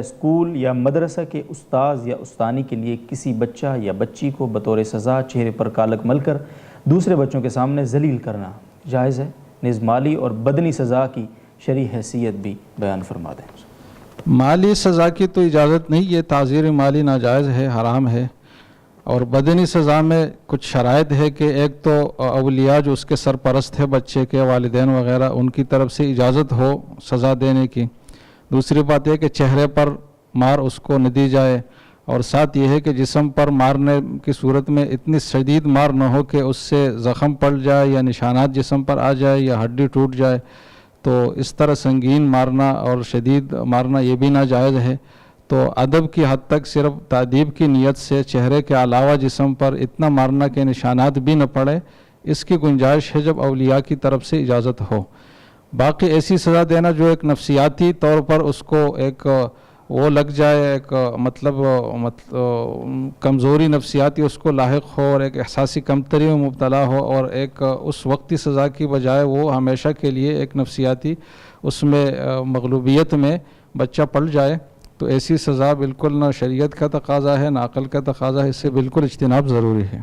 School یا مدرسہ کے استاذ یا استانی کے لیے کسی بچہ یا بچی کو بطور سزا چہرے پر کالک مل کر دوسرے بچوں کے سامنے ذلیل کرنا جائز ہے؟ نیز مالی اور بدنی سزا کی شرعی حیثیت بھی بیان فرما دیں۔ مالی سزا کی تو اجازت نہیں، یہ تعزیر مالی ناجائز ہے، حرام ہے۔ اور بدنی سزا میں کچھ شرائط ہے کہ ایک تو اولیاء جو اس کے سرپرست ہے بچے کے، والدین وغیرہ، ان کی طرف سے اجازت ہو سزا دینے کی۔ دوسری بات یہ کہ چہرے پر مار اس کو نہ دی جائے، اور ساتھ یہ ہے کہ جسم پر مارنے کی صورت میں اتنی شدید مار نہ ہو کہ اس سے زخم پڑ جائے یا نشانات جسم پر آ جائے یا ہڈی ٹوٹ جائے، تو اس طرح سنگین مارنا اور شدید مارنا یہ بھی ناجائز ہے۔ تو ادب کی حد تک صرف تادیب کی نیت سے چہرے کے علاوہ جسم پر اتنا مارنا کہ نشانات بھی نہ پڑے، اس کی گنجائش ہے جب اولیاء کی طرف سے اجازت ہو۔ باقی ایسی سزا دینا جو ایک نفسیاتی طور پر اس کو ایک وہ لگ جائے، ایک مطلب کمزوری نفسیاتی اس کو لاحق ہو اور ایک احساسی کمتری میں مبتلا ہو، اور ایک اس وقتی سزا کی بجائے وہ ہمیشہ کے لیے ایک نفسیاتی اس میں مغلوبیت میں بچہ پڑ جائے، تو ایسی سزا بالکل نہ شریعت کا تقاضا ہے نہ عقل کا تقاضا ہے، اس سے بالکل اجتناب ضروری ہے۔